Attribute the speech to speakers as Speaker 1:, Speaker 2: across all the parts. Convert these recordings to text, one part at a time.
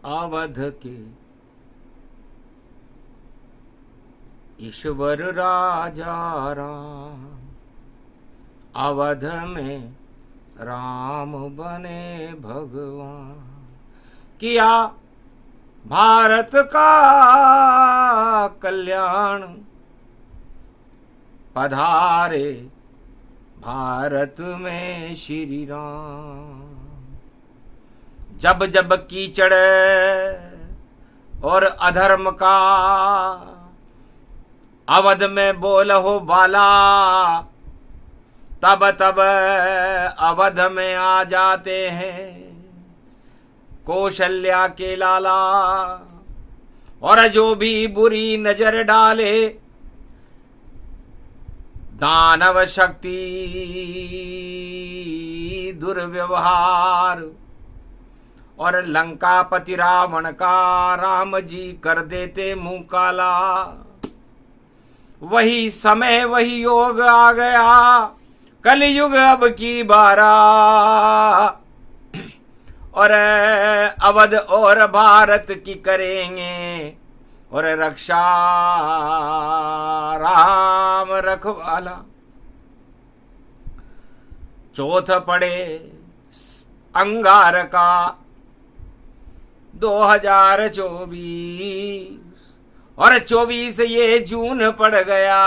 Speaker 1: अवध के ईश्वर राजा राम, अवध में राम बने भगवान। किया भारत का कल्याण, पधारे भारत में श्री राम। जब जब कीचड़ और अधर्म का अवध में बोल हो बाला, तब तब अवध में आ जाते हैं कौशल्या के लाला। और जो भी बुरी नजर डाले दानव शक्ति दुर्व्यवहार, और लंकापति रावण का राम जी कर देते मुंह काला। वही समय वही योग आ गया, कलयुग अब की बारा। और अवध और भारत की करेंगे और रक्षा राम रखवाला। चौथ पड़े अंगार का 2024, और 24 ये जून पड़ गया।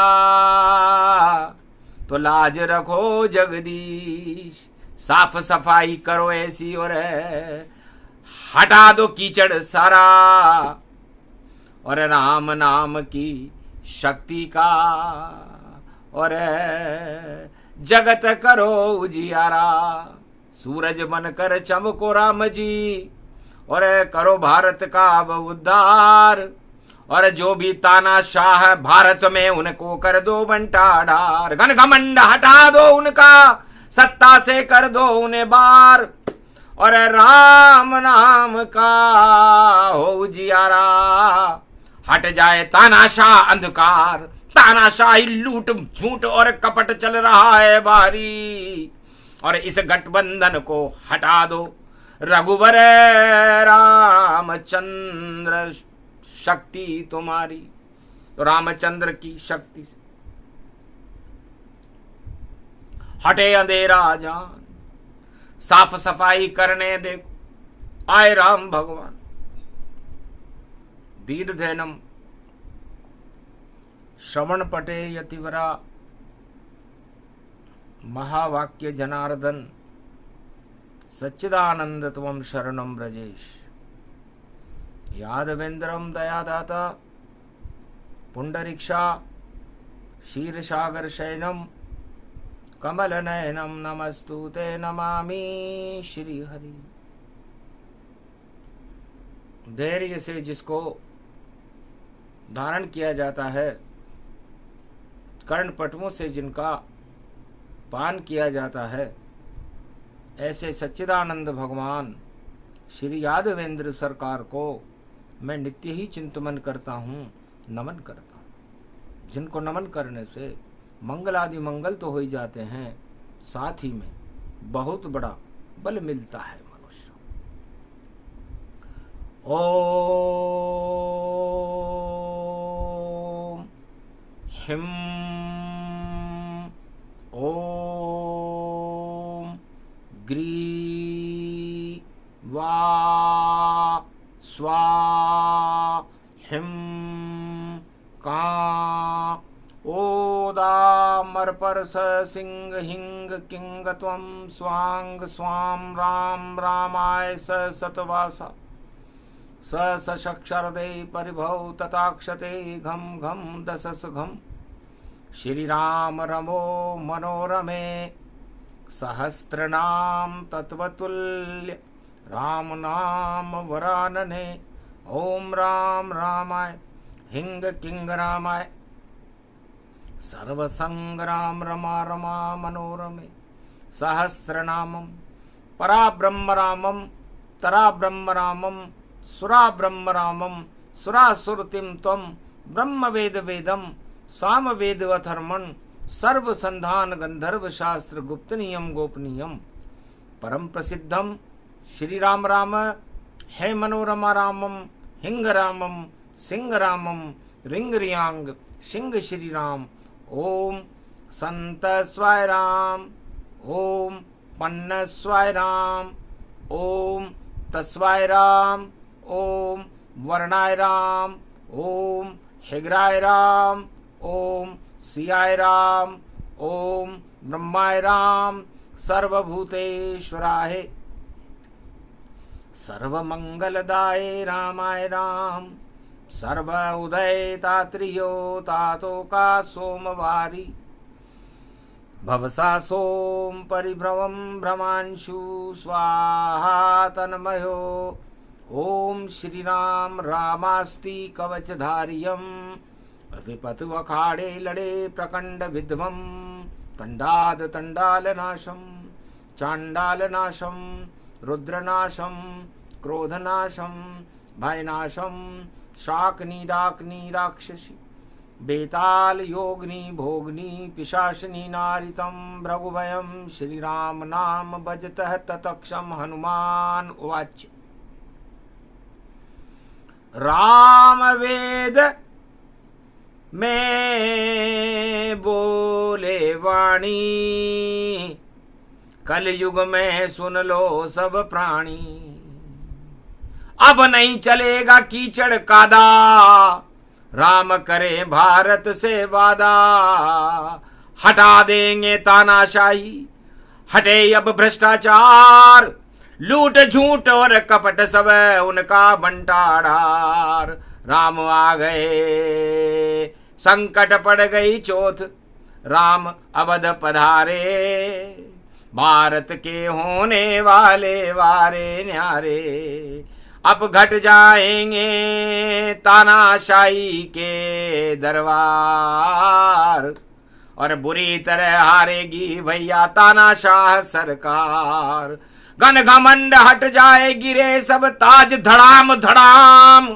Speaker 1: तो लाज रखो जगदीश, साफ सफाई करो ऐसी और हटा दो कीचड़ सारा। और राम नाम की शक्ति का और जगत करो उजियारा। सूरज बनकर चमको राम जी, और करो भारत का अब उद्धार। और जो भी तानाशाह भारत में उनको कर दो बंटाढार। घन घमंड हटा दो उनका, सत्ता से कर दो उन्हें बार। और राम नाम का हो उजियारा, हट जाए तानाशाह अंधकार। तानाशाही लूट झूठ और कपट चल रहा है भारी, और इस गठबंधन को हटा दो। रघुवर रामचंद्र शक्ति तुम्हारी, तो रामचंद्र की शक्ति से हटे अंधेरा जान, साफ सफाई करने देखो आए राम भगवान। दीर्घधैनम श्रवण पटे यतिवरा, महावाक्य जनार्दन सच्चिदानंद त्वं शरणं ब्रजेश। यादवेन्द्रम दयादाता पुंडरीक्षा क्षीरसागर शयनम कमल नयनम नमस्तुते नमामि श्री हरि। धैर्य से जिसको धारण किया जाता है, कर्णपटुओं से जिनका पान किया जाता है, ऐसे सच्चिदानंद भगवान श्री यादवेंद्र सरकार को मैं नित्य ही चिंतन करता हूँ, नमन करता हूँ। जिनको नमन करने से मंगल आदि मंगल तो हो ही जाते हैं, साथ ही में बहुत बड़ा बल मिलता है मनुष्य। ओम हिम ओम ग्री वा स्वा हिम का ओदामर पर सिंह हिंग किंग त्वं स्वांग स्वाम राम रामाय सतवासा सशक्षरदे परिभव तथाक्षते घम घम दशस घम। श्री राम रमो मनोरमे सहस्रनाम तत्वतुल्य राम नाम वरानने। ओम राम रामाय हिंग किंग रामाय सर्वसंग्राम रमा रमा मनोरमे सहस्रनामम पराब्रह्म रामम तराब्रह्म रामम सुराब्रह्म रामम सुरासुरतिम त्वं ब्रह्म वेद वेदम साम वेद अथर्मण सर्व संधान गंधर्व शास्त्र गुप्त नियम गोपनीयम। परम प्रसिद्धम श्री राम राम हे मनोरमा रामम हिंग रामम सिंह रामम रिंग रियांग सिंह श्री राम। ओम संत स्वाय राम, ओम पन्न स्वाय राम, ओम तस्वाय राम, ओम वर्णाय राम, ओम हिग्राय राम, ओम सियाय राम, ओम ब्रह्माय राम, सर्वभूतेश्वराय सर्वमंगलदाय रामाय राम, सर्व उदय तात्रियो तातो का सोमवारी भवसा सोम परिभ्रमं भ्रमांशु स्वाहा तन्मयो। ओम श्री राम रामास्ति कवचधारियम विपतु अखाड़े लड़े प्रकंड विध्वम तंडाद तंडालनाशम चांडालनाशम रुद्रनाशम क्रोधनाशम भयनाशम शाकनी डाकनी राक्षसी बेताल योगनी भोगनी पिशाचनी नारितम भृगुभयम श्री राम नाम भजतः ततक्षम। हनुमान उवाच राम वेद में बोले वाणी, कलयुग में सुन लो सब प्राणी। अब नहीं चलेगा कीचड़ कादा, राम करे भारत से वादा। हटा देंगे तानाशाही, हटे अब भ्रष्टाचार, लूट झूठ और कपट सब उनका बंटाढ़ार। राम आ गए संकट पड़ गई चोथ, राम अवध पधारे, भारत के होने वाले वारे न्यारे। अब घट जाएंगे तानाशाही के दरबार, और बुरी तरह हारेगी भैया तानाशाह सरकार। घन घमंड हट जाए गिरे सब ताज धड़ाम धड़ाम,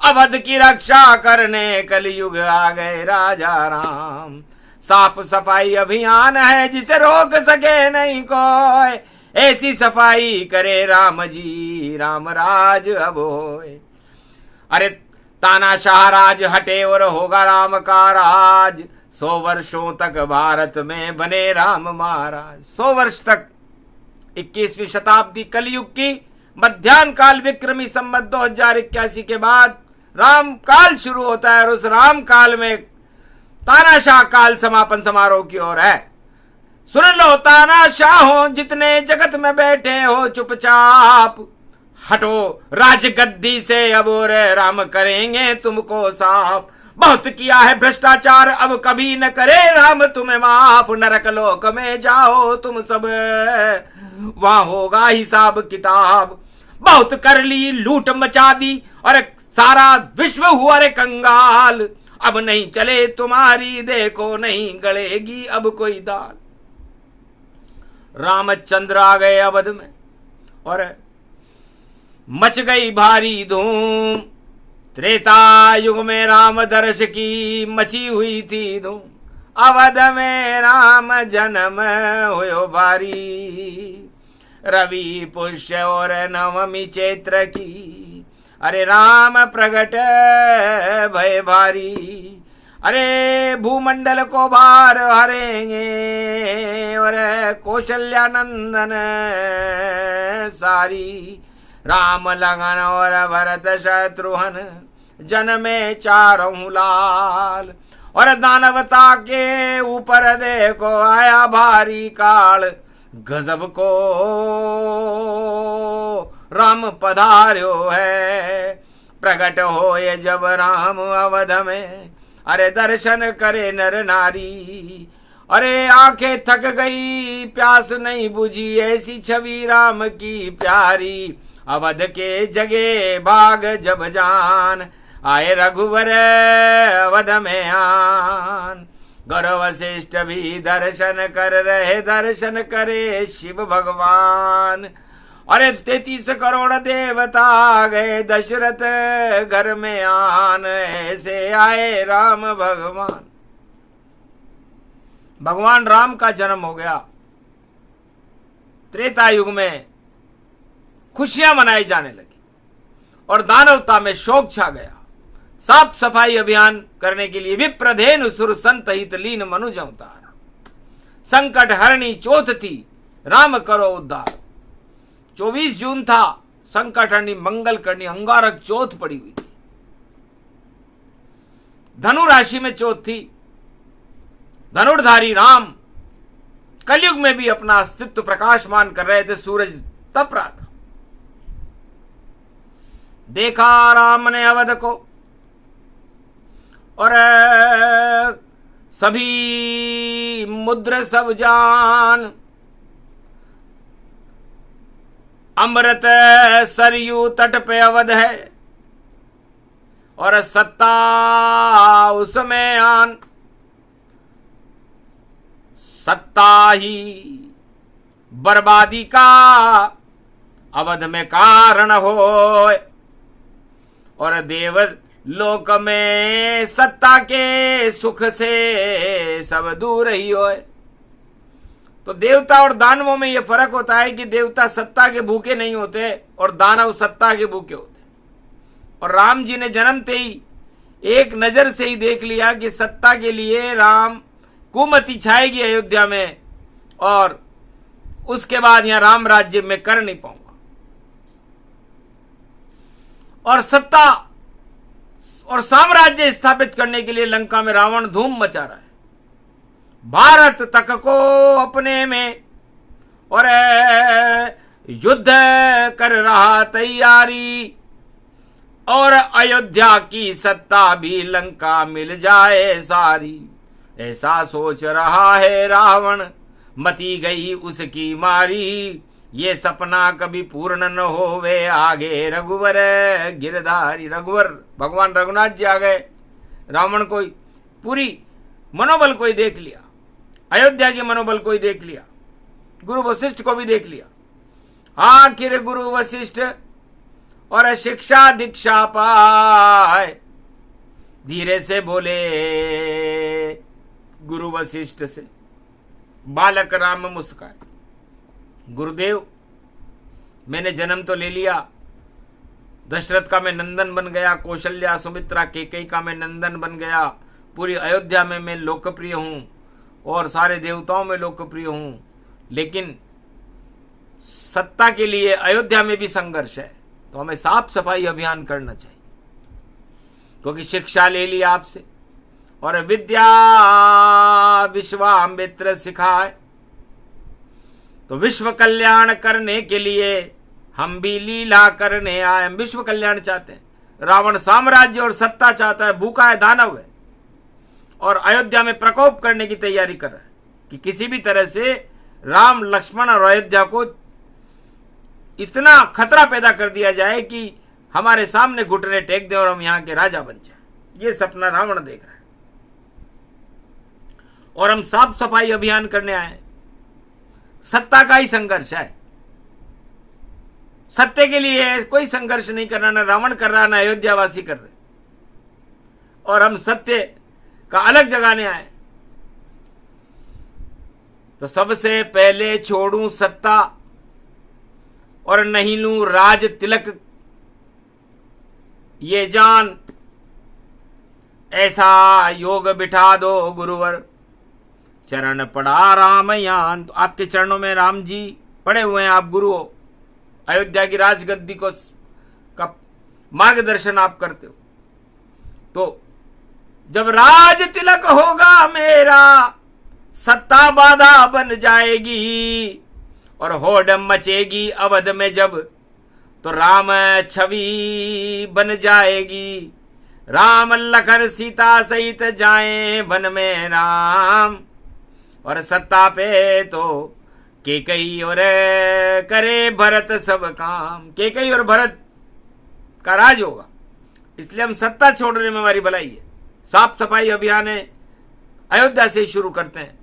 Speaker 1: अवध की रक्षा करने कलयुग आ गए राजा राम। साफ सफाई अभियान है जिसे रोक सके नहीं कोई, ऐसी सफाई करे राम जी राम राज अब होए। अरे तानाशाह राज हटे और होगा राम का राज, 100 वर्षों तक भारत में बने राम महाराज। 100 वर्ष तक 21वीं शताब्दी कलयुग की मध्यान्ह काल विक्रमी संवत 2081 के बाद राम काल शुरू होता है, और उस राम काल में तानाशाह काल समापन समारोह की ओर है। सुन लो तानाशाहों जितने जगत में बैठे हो चुपचाप, हटो राजगद्दी से अब और राम करेंगे तुमको साफ। बहुत किया है भ्रष्टाचार अब कभी न करे राम तुम्हें माफ। नरक लोक में जाओ तुम सब वहां होगा हिसाब किताब। बहुत कर ली लूट मचा दी और सारा विश्व हुआ रे कंगाल। अब नहीं चले तुम्हारी देखो नहीं गड़ेगी अब कोई दाल। रामचंद्र आ गए अवध में और मच गई भारी धूम। त्रेता युग में राम दर्श की मची हुई थी धूम। अवध में राम जन्म हुयो भारी। रवि पुष्य और नवमी चैत्र की अरे राम प्रगट भय भारी। अरे भूमंडल को भार हरेंगे और कौशल्यानंदन सारी। राम लगन और भरत शत्रुघ्न जन्मे चारों लाल। और दानवता के ऊपर देखो आया भारी काल। गजब को राम पधार्यो है। प्रकट हो ये जब राम अवध में अरे दर्शन करे नर नारी। अरे आंखें थक गई प्यास नहीं बुझी ऐसी छवि राम की प्यारी। अवध के जगे भाग जब जान आए रघुवर अवध में आन। गौरव वशिष्ठ भी दर्शन कर रहे दर्शन करे शिव भगवान। अरे 33 करोड़ देवता आ गए दशरथ घर में आन। ऐसे आए राम भगवान। भगवान राम का जन्म हो गया। त्रेता युग में खुशियां मनाई जाने लगी। और दानवता में शोक छा गया। साफ सफाई अभियान करने के लिए विप्रधेनु सुर संत हित लीन मनुज अवतार। संकट हरणी चौथ थी, राम करो उद्धार। 24 जून था, संकट हरणी मंगल करनी अंगारक चौथ पड़ी हुई थी। धनु राशि में चौथ थी। धनुर्धारी राम कलयुग में भी अपना अस्तित्व प्रकाशमान कर रहे थे। सूरज तप रहा था। देखा राम ने अवध को और सभी मुद्र सब जान। अमृत सरयू तट पे अवध है और सत्ता उसमें आन। सत्ता ही बर्बादी का अवध में कारण हो और देव लोक में सत्ता के सुख से सब दूर ही होए। तो देवता और दानवों में यह फर्क होता है कि देवता सत्ता के भूखे नहीं होते और दानव सत्ता के भूखे होते। और राम जी ने जन्मते ही एक नजर से ही देख लिया कि सत्ता के लिए राम कुमति छाएगी अयोध्या में और उसके बाद यहां राम राज्य में कर नहीं पाऊंगा। और सत्ता और साम्राज्य स्थापित करने के लिए लंका में रावण धूम मचा रहा है। भारत तक को अपने में और युद्ध कर रहा तैयारी और अयोध्या की सत्ता भी लंका मिल जाए सारी। ऐसा सोच रहा है रावण, मती गई उसकी मारी। ये सपना कभी पूर्ण न होवे आगे रघुवर गिरधारी। रघुवर भगवान रघुनाथ जी आ गए। रावण को पूरी मनोबल को ही देख लिया, अयोध्या के मनोबल को ही देख लिया, गुरु वशिष्ठ को भी देख लिया। आखिर गुरु वशिष्ठ और शिक्षा दीक्षा पाए। धीरे से बोले गुरु वशिष्ठ से। बालक राम मुस्काए, गुरुदेव मैंने जन्म तो ले लिया, दशरथ का मैं नंदन बन गया, कौशल्या सुमित्रा केकई का मैं नंदन बन गया, पूरी अयोध्या में मैं लोकप्रिय हूं और सारे देवताओं में लोकप्रिय हूं, लेकिन सत्ता के लिए अयोध्या में भी संघर्ष है। तो हमें साफ सफाई अभियान करना चाहिए, क्योंकि शिक्षा ले ली आपसे और विद्या विश्वामित्र सिखाए। तो विश्व कल्याण करने के लिए हम भी लीला करने आए। हम विश्व कल्याण चाहते हैं। रावण साम्राज्य और सत्ता चाहता है, भूखा है, दानव है और अयोध्या में प्रकोप करने की तैयारी कर रहा है कि किसी भी तरह से राम लक्ष्मण और अयोध्या को इतना खतरा पैदा कर दिया जाए कि हमारे सामने घुटने टेक दे और हम यहां के राजा बन जाए। ये सपना रावण देख रहा है। और हम साफ सफाई अभियान करने आए। सत्ता का ही संघर्ष है। सत्य के लिए कोई संघर्ष नहीं करना, ना रावण कर रहा, ना अयोध्यावासी कर रहे। और हम सत्य का अलग जगाने आए। तो सबसे पहले छोड़ूं सत्ता और नहीं लूं राज तिलक, ये जान ऐसा योग बिठा दो गुरुवर। चरण पड़ा रामयान। तो आपके चरणों में राम जी पड़े हुए हैं, आप गुरु हो। अयोध्या की राजगद्दी को का मार्गदर्शन आप करते हो। तो जब राज तिलक होगा मेरा, सत्ता बाधा बन जाएगी और होड़ मचेगी अवध में जब, तो राम छवि बन जाएगी। राम लखन सीता सहित जाएं वन में राम। और सत्ता पे तो केकई और करे भरत सब काम। केकई और भरत का राज होगा, इसलिए हम सत्ता छोड़ने में हमारी भलाई है। साफ सफाई अभियान है, अयोध्या से ही शुरू करते हैं।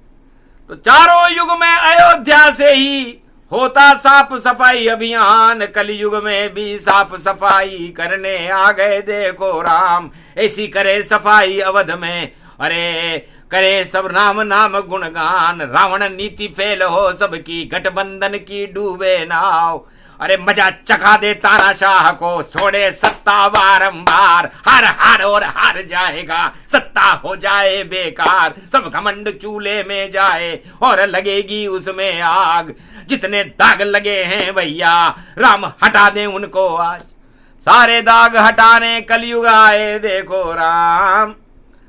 Speaker 1: तो चारों युग में अयोध्या से ही होता साफ सफाई अभियान। कलयुग में भी साफ सफाई करने आ गए देखो राम। ऐसी करे सफाई अवध में, अरे करे सब नाम नाम गुणगान। रावण नीति फेल हो सबकी, गठबंधन की डूबे नाव। अरे मजा चखा दे तानाशाह को, छोड़े सत्ता बारंबार, हार हार और हार जाएगा, सत्ता हो जाए बेकार, सब घमंड चूल्हे में जाए और लगेगी उसमें आग। जितने दाग लगे हैं भैया राम हटा दें उनको आज, सारे दाग हटाने कलयुग आए देखो राम।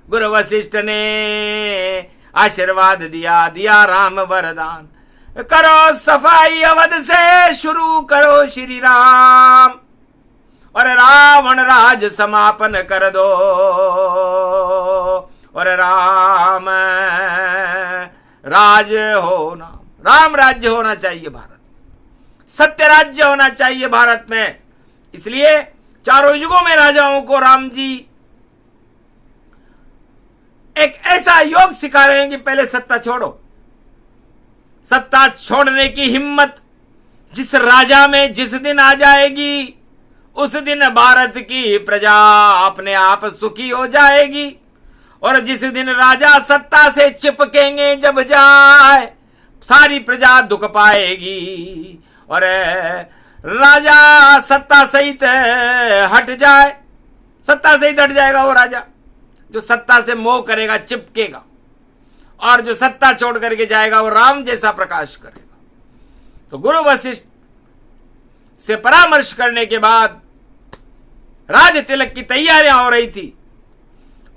Speaker 1: गुरु वशिष्ठ ने आशीर्वाद दिया, दिया राम वरदान, करो सफाई अवध से शुरू करो श्री राम, और रावण राज समापन कर दो, और राम राज होना, राम राज्य होना चाहिए भारत, सत्य राज्य होना चाहिए भारत में। इसलिए चारों युगों में राजाओं को राम जी एक ऐसा योग सिखा रहे हैं कि पहले सत्ता छोड़ो। सत्ता छोड़ने की हिम्मत जिस राजा में जिस दिन आ जाएगी, उस दिन भारत की प्रजा अपने आप सुखी हो जाएगी। और जिस दिन राजा सत्ता से चिपकेंगे जब जाए, सारी प्रजा दुख पाएगी। और राजा सत्ता सहित हट जाए, सत्ता सहित हट जाएगा वो राजा जो सत्ता से मोह करेगा, चिपकेगा, और जो सत्ता छोड़ करके जाएगा वो राम जैसा प्रकाश करेगा। तो गुरु वशिष्ठ से परामर्श करने के बाद राज तिलक की तैयारियां हो रही थी,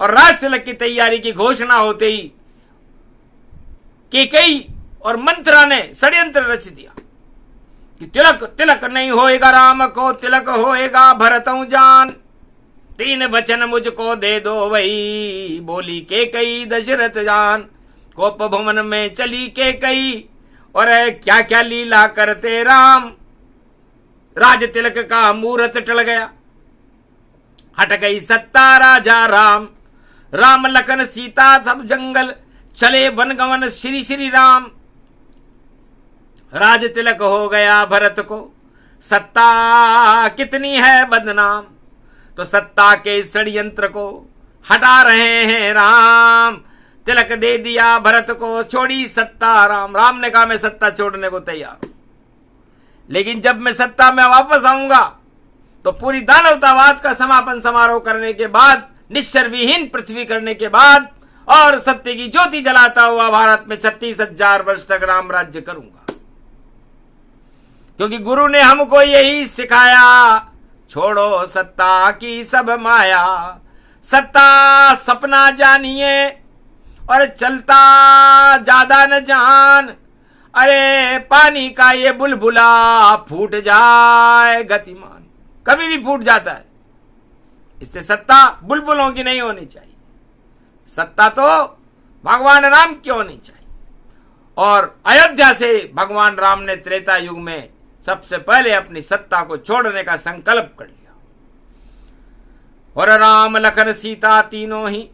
Speaker 1: और राज तिलक की तैयारी की घोषणा होते ही कैकेयी और मंत्रा ने षड्यंत्र रच दिया कि तिलक तिलक नहीं होएगा राम को, तिलक होएगा भरतऊ जान, 3 वचन मुझको दे दो वही, बोली कैकेयी दशरथ जान। कोप भवन में चली कैकेयी और क्या क्या लीला करते राम, राज तिलक का मुहूर्त टल गया, हट गई सत्ता राजा राम, राम लखन सीता सब जंगल चले वनगवन श्री श्री राम। राज तिलक हो गया भरत को, सत्ता कितनी है बदनाम, तो सत्ता के षड्यंत्र को हटा रहे हैं राम। तिलक दे दिया भरत को, छोड़ी सत्ता राम। राम ने कहा मैं सत्ता छोड़ने को तैयार हूं, लेकिन जब मैं सत्ता में वापस आऊंगा तो पूरी दानवतावाद का समापन समारोह करने के बाद, निश्चर विहीन पृथ्वी करने के बाद, और सत्य की ज्योति जलाता हुआ भारत में 36,000 वर्ष तक राम राज्य करूंगा। क्योंकि गुरु ने हमको यही सिखाया, छोड़ो सत्ता की सब माया, सत्ता सपना जानिए और चलता ज्यादा न जान, अरे पानी का ये बुलबुला फूट जाए गतिमान, कभी भी फूट जाता है। इसलिए सत्ता बुलबुलों की नहीं होनी चाहिए, सत्ता तो भगवान राम की होनी चाहिए। और अयोध्या से भगवान राम ने त्रेता युग में सबसे पहले अपनी सत्ता को छोड़ने का संकल्प कर लिया। और राम लखन सीता तीनों ही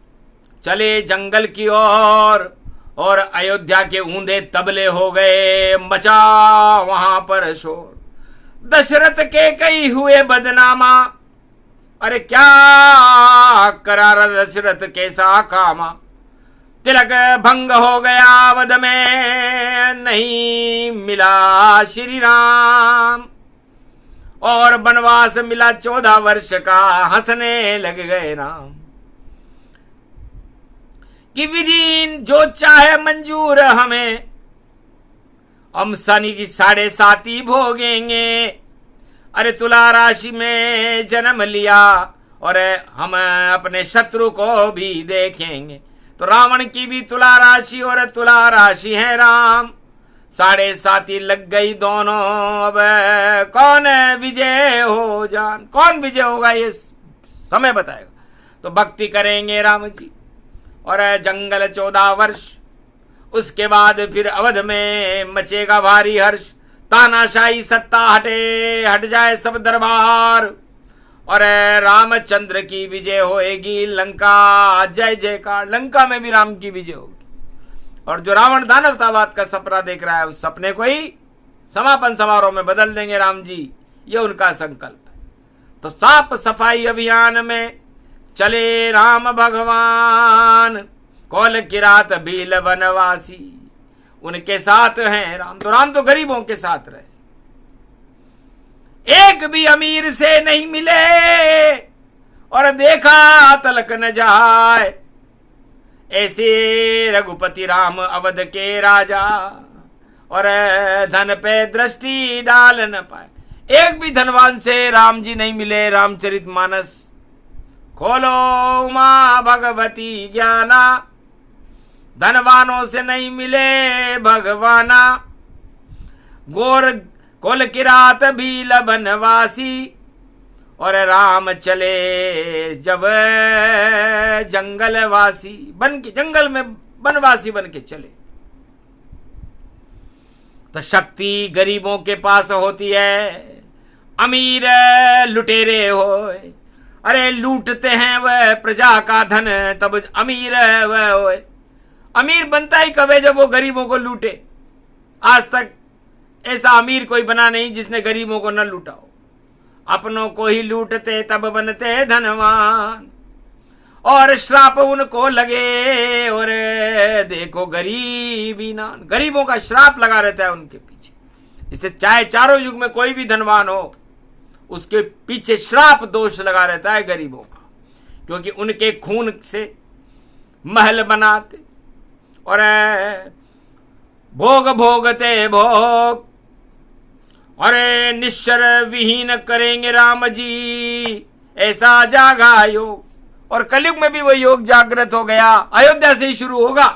Speaker 1: चले जंगल की ओर, और अयोध्या के ऊंधे तबले हो गए, मचा वहां पर शोर। दशरथ के कई हुए बदनामा, अरे क्या करार दशरथ कैसा कामा। तिलक भंग हो गया अवध में, नहीं मिला श्री राम, और वनवास मिला 14 वर्ष का, हंसने लग गए राम। कि विधि जो चाहे मंजूर हमें, हम शनि की 7.5 भोगेंगे। अरे तुला राशि में जन्म लिया, और हम अपने शत्रु को भी देखेंगे। तो रावण की भी तुला राशि और तुला राशि है राम, 7.5 लग गई दोनों। अब कौन विजय हो जान, कौन विजय होगा ये समय बताएगा। तो भक्ति करेंगे राम जी, और जंगल 14 वर्ष, उसके बाद फिर अवध में मचेगा भारी हर्ष। तानाशाही सत्ता हटे, हट जाए सब दरबार, और रामचंद्र की विजय होएगी। लंका जय जयकार, लंका में भी राम की विजय होगी। और जो रावण दानवतावाद का सपना देख रहा है, उस सपने को ही समापन समारोह में बदल देंगे राम जी, ये उनका संकल्प है। तो साफ सफाई अभियान में चले राम भगवान, कौल किरात भील वनवासी, उनके साथ हैं राम। तो राम तो गरीबों के साथ रहे, एक भी अमीर से नहीं मिले और देखा तलक न जाए, ऐसे रघुपति राम अवध के राजा और धन पे दृष्टि डाल न पाए। एक भी धनवान से राम जी नहीं मिले। रामचरितमानस खोलो उमा भगवती ज्ञाना, धनवानों से नहीं मिले भगवाना। गोर कुल किरात भी बनवासी और राम चले जब जंगलवासी बन के, जंगल में बनवासी बन के चले। तो शक्ति गरीबों के पास होती है, अमीर लुटेरे होए। अरे लूटते हैं वह प्रजा का धन, तब अमीर है वह होए। अमीर बनता ही कब है? जब वो गरीबों को लूटे। आज तक ऐसा अमीर कोई बना नहीं जिसने गरीबों को न लूटा हो। अपनों को ही लूटते तब बनते धनवान, और श्राप उनको लगे और देखो गरीबी नान। गरीबों का श्राप लगा रहता है उनके पीछे। इसलिए चाहे चारों युग में कोई भी धनवान हो, उसके पीछे श्राप दोष लगा रहता है गरीबों का, क्योंकि उनके खून से महल बनाते और भोग भोगते भोग। अरे निश्चर विहीन करेंगे राम जी, ऐसा जागा योग। और कलयुग में भी वो योग जागृत हो गया। अयोध्या से ही शुरू होगा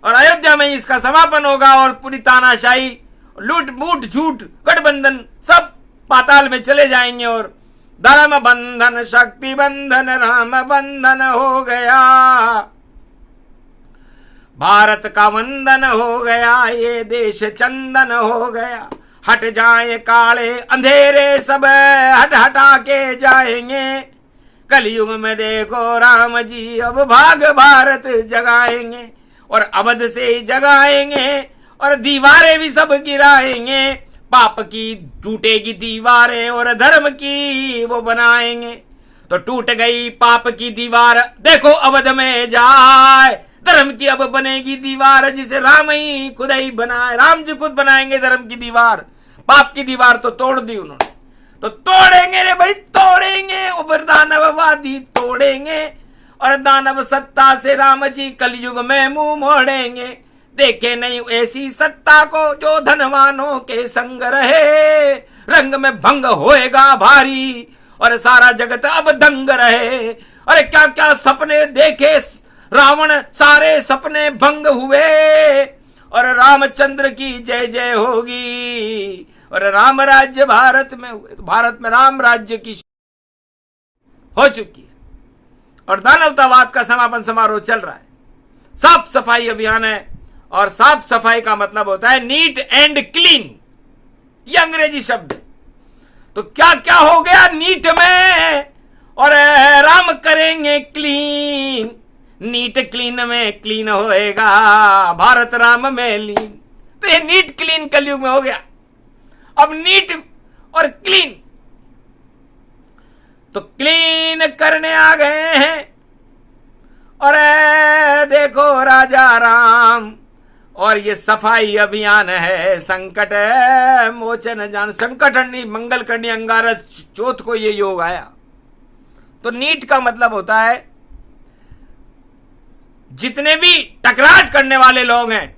Speaker 1: और अयोध्या में इसका समापन होगा, और पूरी तानाशाही, लूट बूट झूठ गठबंधन सब पाताल में चले जाएंगे और धर्म बंधन शक्ति बंधन राम बंधन हो गया। भारत का वंदन हो गया, ये देश चंदन हो गया। हट जाए काले अंधेरे सब हट हटा के जाएंगे। कलयुग में देखो राम जी अब भाग भारत जगाएंगे, और अवध से ही जगाएंगे और दीवारें भी सब गिराएंगे। पाप की टूटेगी दीवारें और धर्म की वो बनाएंगे। तो टूट गई पाप की दीवार, देखो अवध में जाए। धर्म की अब बनेगी दीवार, जिसे राम ही खुद ही बनाए। राम जी खुद बनाएंगे धर्म की दीवार। पाप की दीवार तो तोड़ दी उन्होंने, तो तोड़ेंगे रे भाई, तोड़ेंगे। उबर दानववादी तोड़ेंगे, और दानव सत्ता से राम जी कलयुग में मुंह मोड़ेंगे। देखे नहीं ऐसी सत्ता को जो धनवानों के संग रहे। रंग में भंग होएगा भारी और सारा जगत अब दंग रहे। अरे क्या क्या सपने देखे रावण, सारे सपने भंग हुए। और रामचंद्र की जय जय होगी, और राम राज्य भारत में हुए। तो भारत में राम राज्य की हो चुकी है, और दानवतावाद का समापन समारोह चल रहा है। साफ सफाई अभियान है, और साफ सफाई का मतलब होता है नीट एंड क्लीन, ये अंग्रेजी शब्द है। तो क्या क्या हो गया नीट में, और राम करेंगे क्लीन। नीट क्लीन में क्लीन होएगा भारत राम में लीन। तो ये नीट क्लीन कलयुग में हो गया। अब नीट और क्लीन, तो क्लीन करने आ गए हैं। और देखो राजा राम, और ये सफाई अभियान है। संकट मोचन जान, संकट हरनी मंगल करनी अंगारक चौथ को ये योग आया। तो नीट का मतलब होता है जितने भी टकराट करने वाले लोग हैं,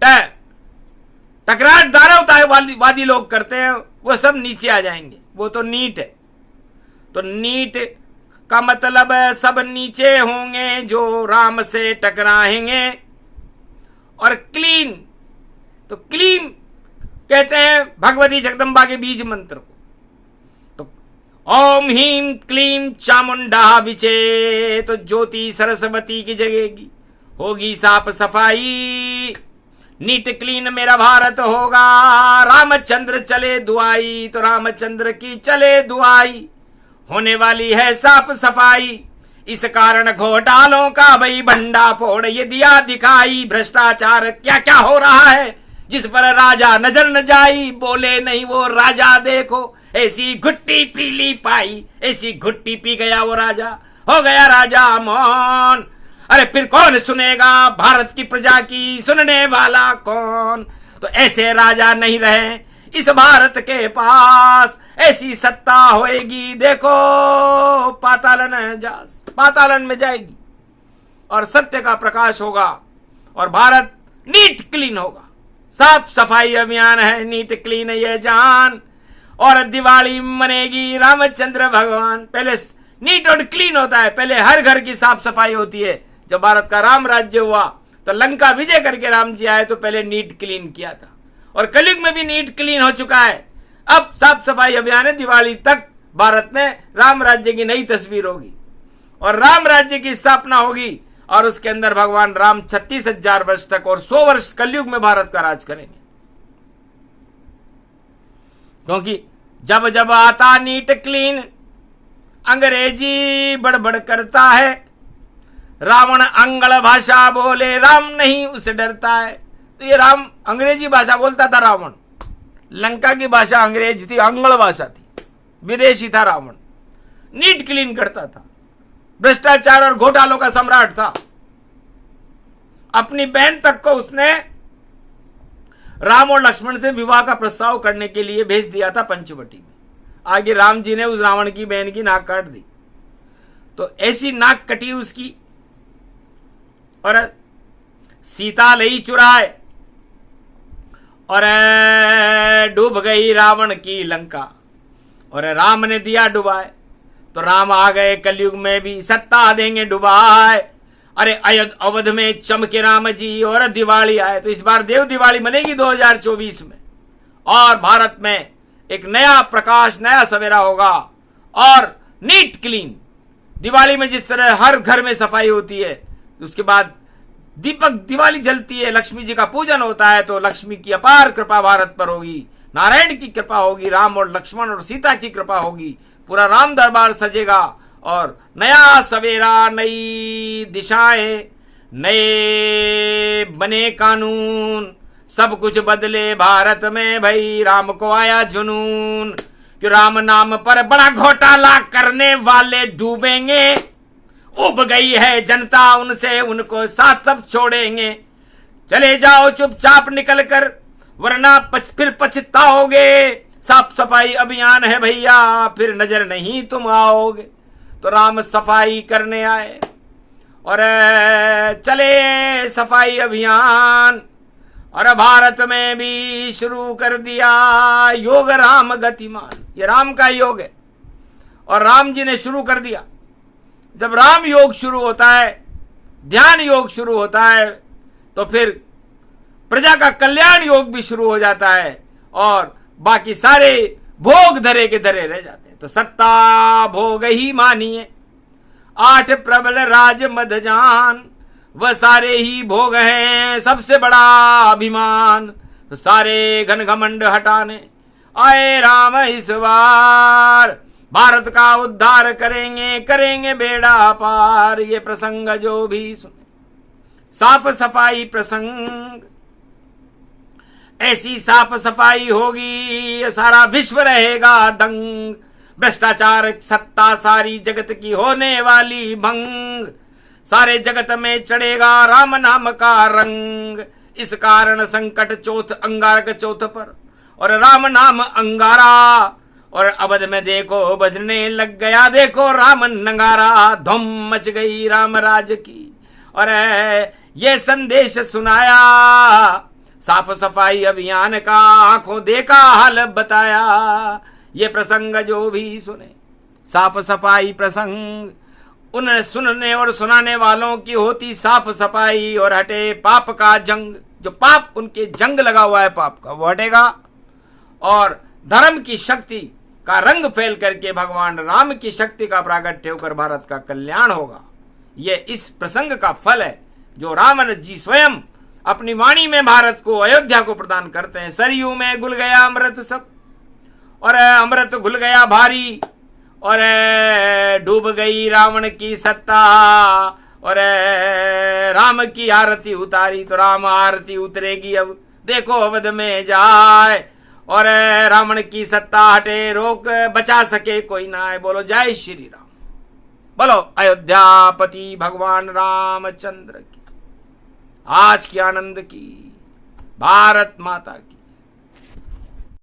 Speaker 1: टकराट दानवतावादी लोग करते हैं, वो सब नीचे आ जाएंगे। वो तो नीट है। तो नीट का मतलब सब नीचे होंगे जो राम से टकराएंगे। और क्लीन, तो क्लीन कहते हैं भगवती जगदम्बा के बीज मंत्र को। तो ओम हीम क्लीम चामुंडा विचे, तो ज्योति सरस्वती की जगेगी, होगी साफ सफाई। नीट क्लीन मेरा भारत होगा। रामचंद्र चले दुआई, तो रामचंद्र की चले दुआई। होने वाली है साफ सफाई। इस कारण घोटालों का भाई भंडा फोड़ ये दिया दिखाई। भ्रष्टाचार क्या क्या हो रहा है, जिस पर राजा नजर न जाई। बोले नहीं वो राजा, देखो ऐसी घुट्टी पी ली पाई। ऐसी घुट्टी पी गया वो राजा, हो गया राजा मौन। अरे फिर कौन सुनेगा भारत की प्रजा की, सुनने वाला कौन। तो ऐसे राजा नहीं रहे इस भारत के पास ऐसी सत्ता होएगी, देखो पातालन में जाएगी और सत्य का प्रकाश होगा और भारत नीट क्लीन होगा। साफ सफाई अभियान है, नीट क्लीन ये जान, और दिवाली मनेगी रामचंद्र भगवान। पहले नीट और क्लीन होता है, पहले हर घर की साफ सफाई होती है। जब भारत का राम राज्य हुआ तो लंका विजय करके राम जी आए तो पहले नीट क्लीन किया था, और कलयुग में भी नीट क्लीन हो चुका है। अब साफ सफाई अभियान है, दिवाली तक भारत में राम राज्य की नई तस्वीर होगी और राम राज्य की स्थापना होगी, और उसके अंदर भगवान राम 36,000 वर्ष तक और 100 वर्ष कलयुग में भारत का राज करेंगे। क्योंकि जब जब आता नीट क्लीन, अंग्रेजी बड़बड़ करता है, रावण अंगल भाषा बोले, राम नहीं उसे डरता है। तो ये राम अंग्रेजी भाषा बोलता था, रावण लंका की भाषा अंग्रेज थी, अंगल भाषा थी, विदेशी था रावण। नीट क्लीन करता था, भ्रष्टाचार और घोटालों का सम्राट था। अपनी बहन तक को उसने राम और लक्ष्मण से विवाह का प्रस्ताव करने के लिए भेज दिया था पंचवटी में। आगे राम जी ने उस रावण की बहन की नाक काट दी। तो ऐसी नाक कटी उसकी, और सीता लई चुराए और डूब गई रावण की लंका, और राम ने दिया डुबाए। तो राम आ गए कलयुग में भी सत्ता देंगे डुबाए। अरे अवध में चमके राम जी और दिवाली आए। तो इस बार देव दिवाली मनेगी 2024 में, और भारत में एक नया प्रकाश, नया सवेरा होगा। और नीट क्लीन दिवाली में जिस तरह हर घर में सफाई होती है, उसके बाद दीपक दिवाली जलती है, लक्ष्मी जी का पूजन होता है, तो लक्ष्मी की अपार कृपा भारत पर होगी, नारायण की कृपा होगी, राम और लक्ष्मण और सीता की कृपा होगी, पूरा राम दरबार सजेगा और नया सवेरा, नई दिशाएं, नए बने कानून, सब कुछ बदले भारत में। भाई राम को आया जुनून कि राम नाम पर बड़ा घोटाला करने वाले डूबेंगे। उब गई है जनता उनसे, उनको साथ सब छोड़ेंगे। चले जाओ चुपचाप निकल कर, वरना फिर पछताओगे। साफ सफाई अभियान है भैया, फिर नजर नहीं तुम आओगे। तो राम सफाई करने आए और चले सफाई अभियान, और भारत में भी शुरू कर दिया योग राम गतिमान। ये राम का योग है और राम जी ने शुरू कर दिया। जब राम योग शुरू होता है, ध्यान योग शुरू होता है, तो फिर प्रजा का कल्याण योग भी शुरू हो जाता है और बाकी सारे भोग धरे के धरे रह जाते हैं। तो सत्ता भोग ही मानिए, 8 प्रबल राज मद जान, वह सारे ही भोग हैं सबसे बड़ा अभिमान। तो सारे घन घमंड हटाने आए राम इस बार, भारत का उद्धार करेंगे, करेंगे बेड़ा पार। ये प्रसंग जो भी सुने, साफ सफाई प्रसंग, ऐसी साफ सफाई होगी सारा विश्व रहेगा दंग। भ्रष्टाचार सत्ता सारी जगत की होने वाली भंग, सारे जगत में चढ़ेगा राम नाम का रंग। इस कारण संकट चौथ अंगारक चौथ पर, और राम नाम अंगारा। और अवध में देखो बजने लग गया, देखो राम नंगारा। धुम मच गई राम राज की, और ये संदेश सुनाया साफ सफाई अभियान का, आंखों देखा हाल बताया। ये प्रसंग जो भी सुने, साफ सफाई प्रसंग, उन सुनने और सुनाने वालों की होती साफ सफाई, और हटे पाप का जंग। जो पाप उनके जंग लगा हुआ है पाप का, वो हटेगा, और धर्म की शक्ति का रंग फैल करके भगवान राम की शक्ति का प्रागट्य होकर भारत का कल्याण होगा। ये इस प्रसंग का फल है जो राम जी स्वयं अपनी वाणी में भारत को, अयोध्या को प्रदान करते हैं। सरयू में घुल गया अमृत सब, और अमृत घुल गया भारी, और डूब गई रावण की सत्ता, और राम की आरती उतारी। तो राम आरती उतरेगी अब, देखो अवध में जाए, और रावण की सत्ता हटे, रोक बचा सके कोई ना आए। बोलो जय श्री राम, बोलो अयोध्यापति भगवान रामचंद्र की, आज की आनंद की, भारत माता की।